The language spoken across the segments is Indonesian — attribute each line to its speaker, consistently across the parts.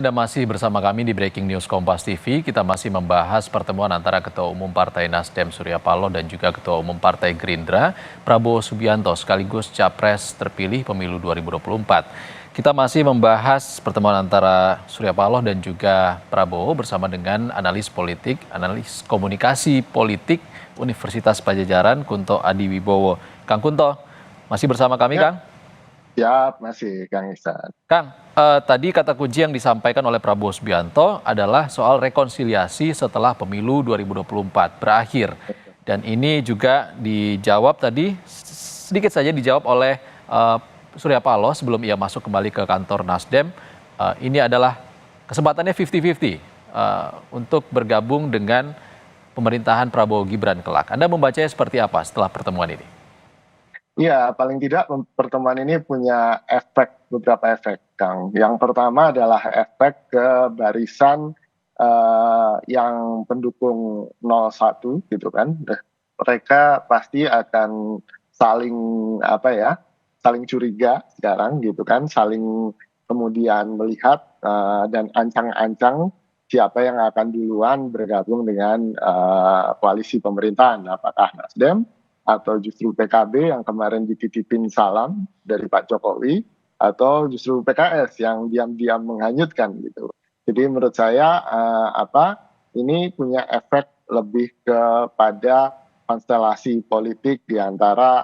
Speaker 1: Anda masih bersama kami di Breaking News Kompas TV. Kita masih membahas pertemuan antara Ketua Umum Partai Nasdem Surya Paloh dan juga Ketua Umum Partai Gerindra Prabowo Subianto sekaligus Capres terpilih pemilu 2024. Kita masih membahas pertemuan antara Surya Paloh dan juga Prabowo bersama dengan analis politik, analis komunikasi politik Universitas Pajajaran Kunto Adiwibowo. Kang Kunto, masih bersama kami,
Speaker 2: Ya,
Speaker 1: Kang?
Speaker 2: siap masih Kang Ihsan.
Speaker 1: Kang, tadi kata kunci yang disampaikan oleh Prabowo Subianto adalah soal rekonsiliasi setelah pemilu 2024 berakhir. Dan ini juga dijawab tadi, sedikit saja dijawab oleh Surya Paloh sebelum ia masuk kembali ke kantor Nasdem. Ini adalah kesempatannya 50-50 untuk bergabung dengan pemerintahan Prabowo Gibran kelak. Anda membacanya seperti apa setelah pertemuan ini?
Speaker 2: Iya, paling tidak pertemuan ini punya beberapa efek, Kang. Yang pertama adalah efek ke barisan yang pendukung 01 gitu kan. Mereka pasti akan saling apa ya, saling curiga sekarang gitu kan, saling kemudian melihat dan ancang-ancang siapa yang akan duluan bergabung dengan koalisi pemerintahan, apakah Nasdem atau justru PKB yang kemarin dititipin salam dari Pak Jokowi, atau justru PKS yang diam-diam menghanyutkan gitu. Jadi menurut saya ini punya efek lebih kepada konstelasi politik di antara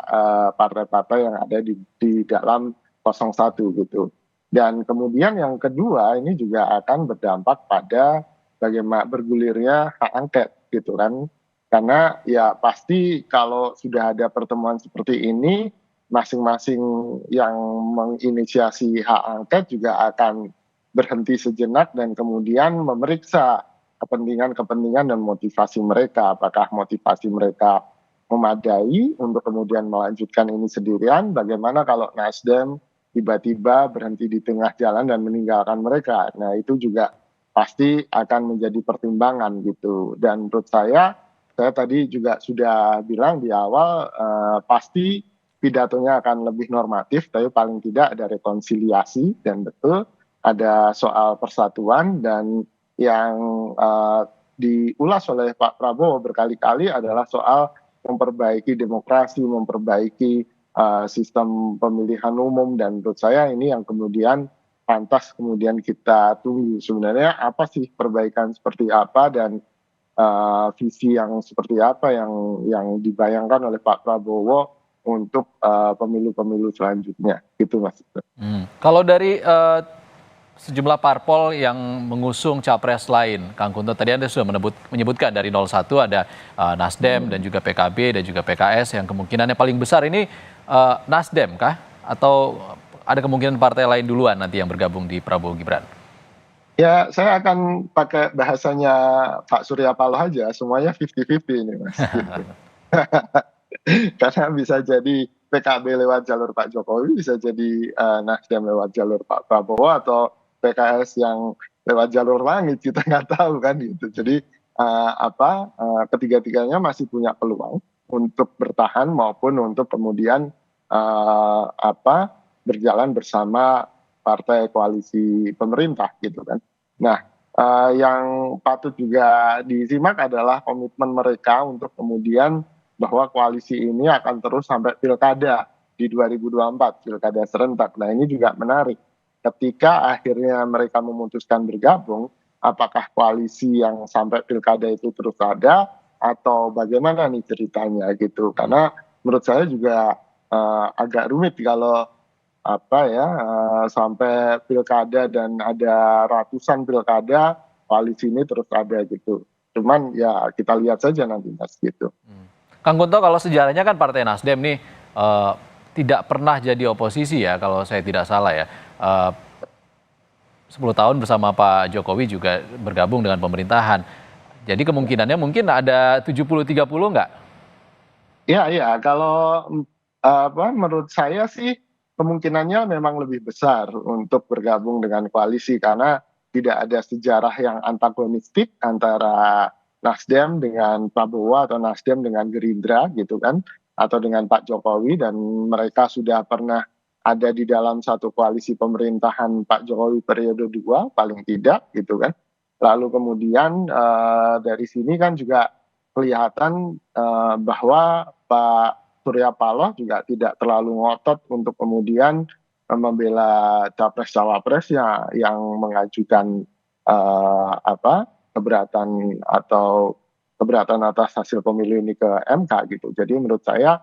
Speaker 2: partai-partai yang ada di dalam 01 gitu. Dan kemudian yang kedua ini juga akan berdampak pada bagaimana bergulirnya hak angket gitu kan. Karena ya pasti kalau sudah ada pertemuan seperti ini, masing-masing yang menginisiasi hak angket juga akan berhenti sejenak dan kemudian memeriksa kepentingan-kepentingan dan motivasi mereka. Apakah motivasi mereka memadai untuk kemudian melanjutkan ini sendirian? Bagaimana kalau Nasdem tiba-tiba berhenti di tengah jalan dan meninggalkan mereka? Nah itu juga pasti akan menjadi pertimbangan gitu. Dan menurut saya tadi juga sudah bilang di awal pasti pidatonya akan lebih normatif, tapi paling tidak ada rekonsiliasi dan betul ada soal persatuan. Dan yang diulas oleh Pak Prabowo berkali-kali adalah soal memperbaiki demokrasi, memperbaiki sistem pemilihan umum, dan menurut saya ini yang kemudian pantas kemudian kita tunggu sebenarnya apa sih perbaikan seperti apa dan visi yang seperti apa yang dibayangkan oleh Pak Prabowo untuk pemilu-pemilu selanjutnya gitu Mas.
Speaker 1: Kalau dari sejumlah parpol yang mengusung capres lain, Kang Kunto, tadi Anda sudah menyebutkan dari 01 ada Nasdem dan juga PKB dan juga PKS yang kemungkinannya paling besar ini Nasdem kah? Atau ada kemungkinan partai lain duluan nanti yang bergabung di Prabowo Gibran?
Speaker 2: Ya, saya akan pakai bahasanya Pak Surya Paloh aja, semuanya 50-50 ini Mas. Gitu. Karena bisa jadi PKB lewat jalur Pak Jokowi, bisa jadi Nasdem lewat jalur Pak Prabowo, atau PKS yang lewat jalur langit, kita nggak tahu kan gitu. Jadi ketiga-tiganya masih punya peluang untuk bertahan maupun untuk kemudian berjalan bersama partai koalisi pemerintah gitu kan. Nah, yang patut juga disimak adalah komitmen mereka untuk kemudian bahwa koalisi ini akan terus sampai pilkada di 2024, pilkada serentak. Nah ini juga menarik. Ketika akhirnya mereka memutuskan bergabung, apakah koalisi yang sampai pilkada itu terus ada, atau bagaimana nih ceritanya gitu. Karena menurut saya juga agak rumit kalau sampai pilkada dan ada ratusan pilkada, koalisi ini terus ada gitu. Cuman ya kita lihat saja nanti Mas gitu.
Speaker 1: Kang Kunto, kalau sejarahnya kan Partai Nasdem nih tidak pernah jadi oposisi ya kalau saya tidak salah ya. 10 tahun bersama Pak Jokowi juga bergabung dengan pemerintahan. Jadi kemungkinannya mungkin ada 70-30 nggak?
Speaker 2: Ya, kalau menurut saya sih kemungkinannya memang lebih besar untuk bergabung dengan koalisi karena tidak ada sejarah yang antagonistik antara Nasdem dengan Prabowo atau Nasdem dengan Gerindra gitu kan, atau dengan Pak Jokowi, dan mereka sudah pernah ada di dalam satu koalisi pemerintahan Pak Jokowi periode 2 paling tidak gitu kan. Lalu kemudian dari sini kan juga kelihatan bahwa Pak Surya Paloh juga tidak terlalu ngotot untuk kemudian membela capres-cawapresnya yang mengajukan keberatan atas hasil pemilu ini ke MK gitu. Jadi menurut saya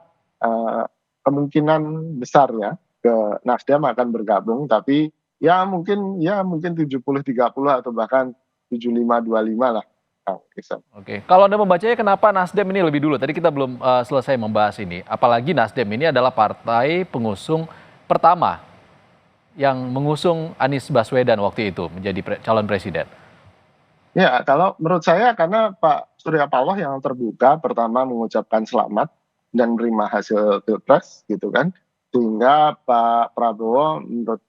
Speaker 2: kemungkinan besar ya ke Nasdem akan bergabung, tapi ya mungkin 70-30 atau bahkan 75-25 lah, Kang Iksan.
Speaker 1: Oke, kalau Anda membacanya kenapa Nasdem ini lebih dulu? Tadi kita belum selesai membahas ini. Apalagi Nasdem ini adalah partai pengusung pertama yang mengusung Anies Baswedan waktu itu menjadi calon presiden.
Speaker 2: Ya, kalau menurut saya karena Pak Surya Paloh yang terbuka pertama mengucapkan selamat dan menerima hasil Pilpres gitu kan. Sehingga Pak Prabowo menurut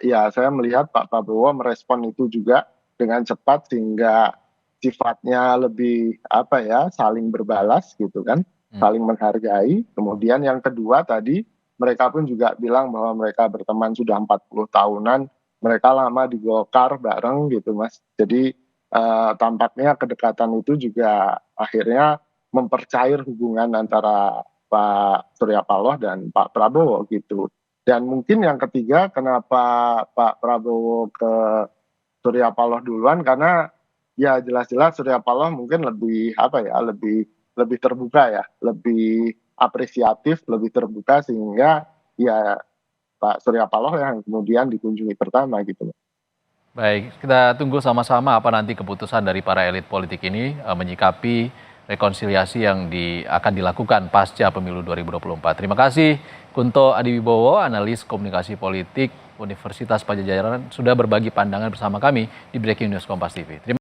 Speaker 2: ya saya melihat Pak Prabowo merespon itu juga dengan cepat sehingga sifatnya lebih saling berbalas gitu kan, saling menghargai. Kemudian yang kedua tadi mereka pun juga bilang bahwa mereka berteman sudah 40 tahunan, mereka lama di Golkar bareng gitu Mas. Jadi tampaknya kedekatan itu juga akhirnya mempercair hubungan antara Pak Surya Paloh dan Pak Prabowo gitu. Dan mungkin yang ketiga kenapa Pak Prabowo ke Surya Paloh duluan karena ya jelas-jelas Surya Paloh mungkin lebih lebih terbuka ya, lebih apresiatif, lebih terbuka sehingga ya Pak Surya Paloh yang kemudian dikunjungi pertama gitu.
Speaker 1: Baik, kita tunggu sama-sama apa nanti keputusan dari para elit politik ini menyikapi rekonsiliasi yang akan dilakukan pasca pemilu 2024. Terima kasih Kunto Adiwibowo, analis komunikasi politik Universitas Padjadjaran sudah berbagi pandangan bersama kami di Breaking News Kompas TV.